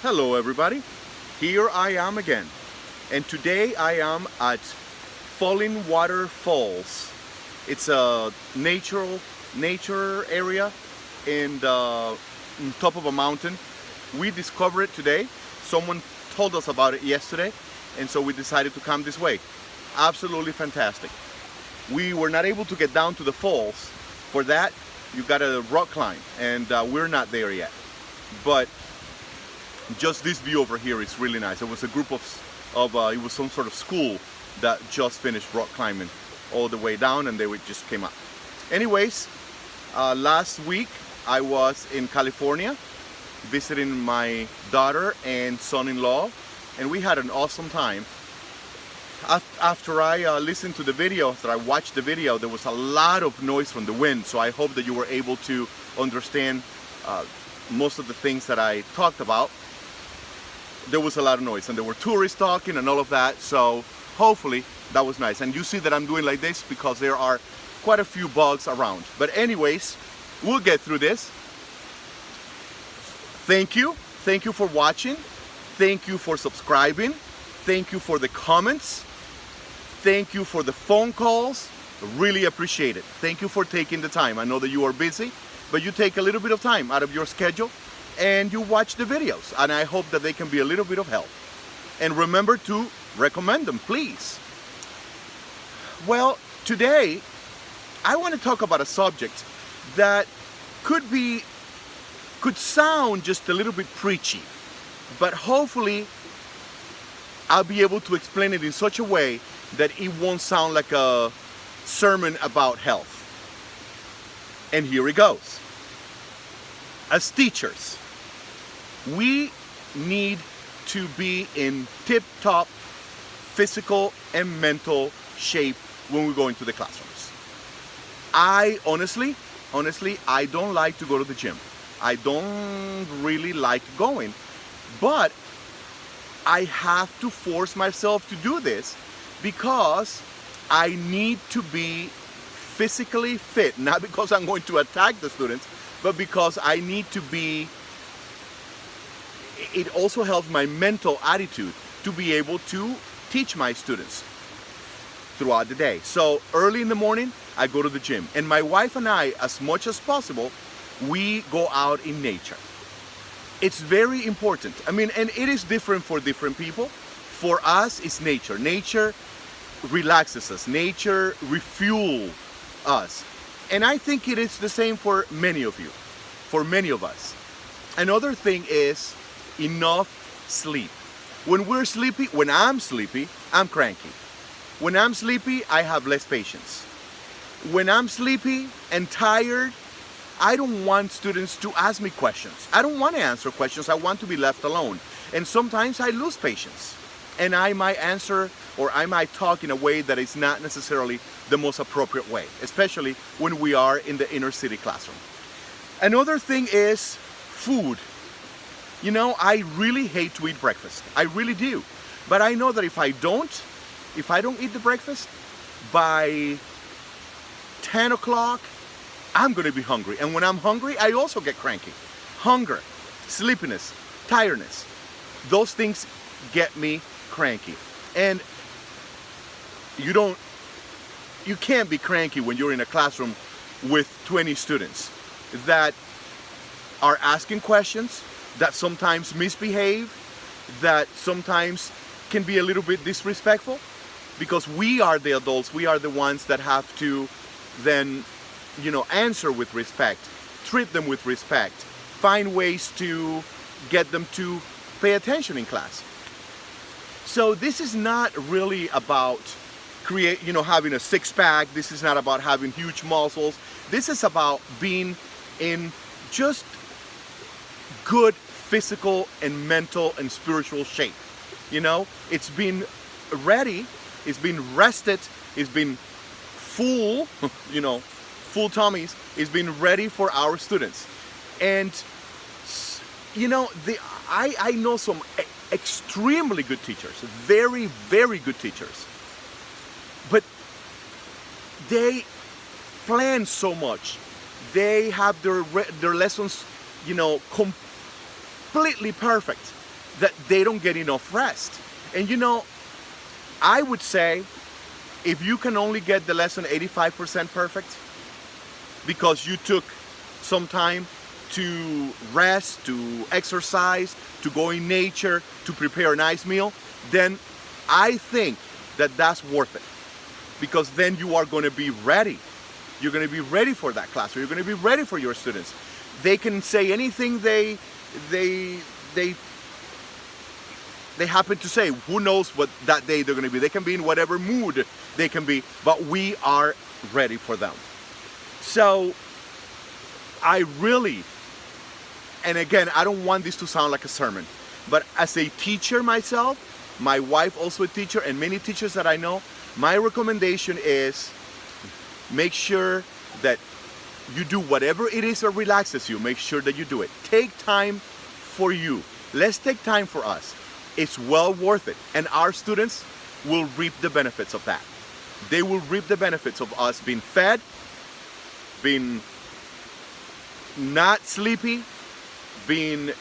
Hello everybody, here I am again, and today I am at Falling Water Falls. It's a nature area in the on top of a mountain. We discovered it today. Someone told us about it yesterday, and so we decided to come this way. Absolutely fantastic. We were not able to get down to the falls. For that, you gotta rock climb, and we're not there yet. But just this view over here is really nice. It was a group of it was some sort of school that just finished rock climbing all the way down, and they just came up. Anyways, last week I was in California visiting my daughter and son-in-law, and we had an awesome time. After I listened to the video, after I watched the video, there was a lot of noise from the wind, so I hope that you were able to understand most of the things that I talked about. There was a lot of noise, and there were tourists talking and all of that, so hopefully that was nice. And you see that I'm doing like this because there are quite a few bugs around. But anyways, we'll get through this. Thank you for watching. Thank you for subscribing. Thank you for the comments. Thank you for the phone calls. Really appreciate it. Thank you for taking the time. I know that you are busy, but you take a little bit of time out of your schedule and you watch the videos, and I hope that they can be a little bit of help. And remember to recommend them, please. Well, today I want to talk about a subject that could sound just a little bit preachy, but hopefully I'll be able to explain it in such a way that it won't sound like a sermon about health. And here it goes. As teachers, we need to be in tip-top physical and mental shape when we go into the classrooms. I honestly, I don't like to go to the gym. I don't really like going, but I have to force myself to do this because I need to be physically fit, not because I'm going to attack the students, but because I need to be. It also helps my mental attitude to be able to teach my students throughout the day. So early in the morning, I go to the gym, and my wife and I, as much as possible, we go out in nature. It's very important. I mean, and it is different for different people. For us, it's nature. Nature relaxes us. Nature refuels us. And I think it is the same for many of you, for many of us. Another thing is enough sleep. When we're sleepy, when I'm sleepy, I'm cranky. When I'm sleepy, I have less patience. When I'm sleepy and tired, I don't want students to ask me questions. I don't want to answer questions. I want to be left alone. And sometimes I lose patience, and I might answer or I might talk in a way that is not necessarily the most appropriate way, especially when we are in the inner city classroom. Another thing is food. You know, I really hate to eat breakfast. I really do. But I know that if I don't eat the breakfast, by 10 o'clock, I'm going to be hungry. And when I'm hungry, I also get cranky. Hunger, sleepiness, tiredness, those things get me cranky. And you can't be cranky when you're in a classroom with 20 students that are asking questions, that sometimes misbehave, that sometimes can be a little bit disrespectful, because we are the adults, we are the ones that have to then, answer with respect, treat them with respect, find ways to get them to pay attention in class. So this is not really about having a six-pack. This is not about having huge muscles. This is about being in just good physical and mental and spiritual shape. It's been ready, it's been rested, it's been full, full tummies, it's been ready for our students. And I know some extremely good teachers, very, very good teachers, but they plan so much. They have their lessons, completely perfect. that they don't get enough rest. And you know, I would say if you can only get the lesson 85% perfect because you took some time to rest, to exercise, to go in nature, to prepare a nice meal, then I think that that's worth it, because then you are going to be ready. You're going to be ready for that class, or you're going to be ready for your students. They can say anything they happen to say. Who knows what that day they're going to be? They can be in whatever mood they can be, but we are ready for them. So I really, and again, I don't want this to sound like a sermon, but as a teacher myself, my wife also a teacher, and many teachers that I know, my recommendation is make sure that you do whatever it is that relaxes you. Make sure that you do it. Take time for you. Let's take time for us. It's well worth it. And our students will reap the benefits of that. They will reap the benefits of us being fed, being not sleepy, being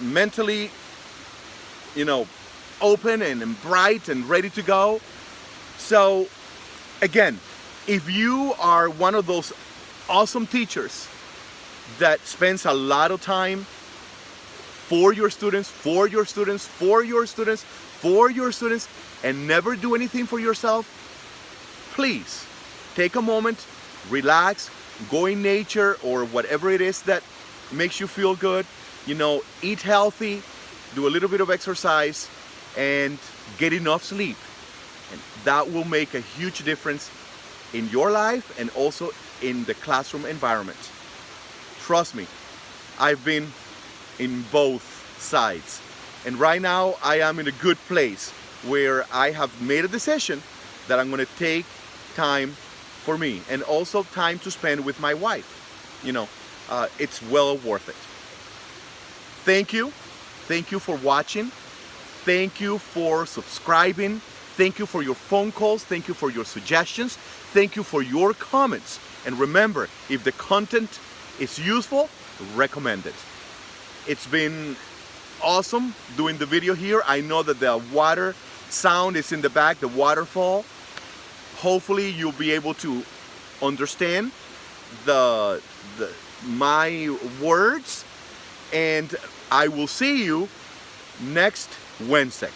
mentally, open and bright and ready to go. So again, if you are one of those awesome teachers that spends a lot of time for your students, and never do anything for yourself, please take a moment, relax, go in nature or whatever it is that makes you feel good. Eat healthy, do a little bit of exercise, and get enough sleep. And that will make a huge difference in your life and also in the classroom environment. Trust me, I've been in both sides. And right now I am in a good place where I have made a decision that I'm going to take time for me and also time to spend with my wife. It's well worth it. Thank you. Thank you for watching. Thank you for subscribing. Thank you for your phone calls. Thank you for your suggestions. Thank you for your comments. And remember, if the content is useful, recommend it. It's been awesome doing the video here. I know that the water sound is in the back, the waterfall. Hopefully you'll be able to understand my words, and I will see you next Wednesday.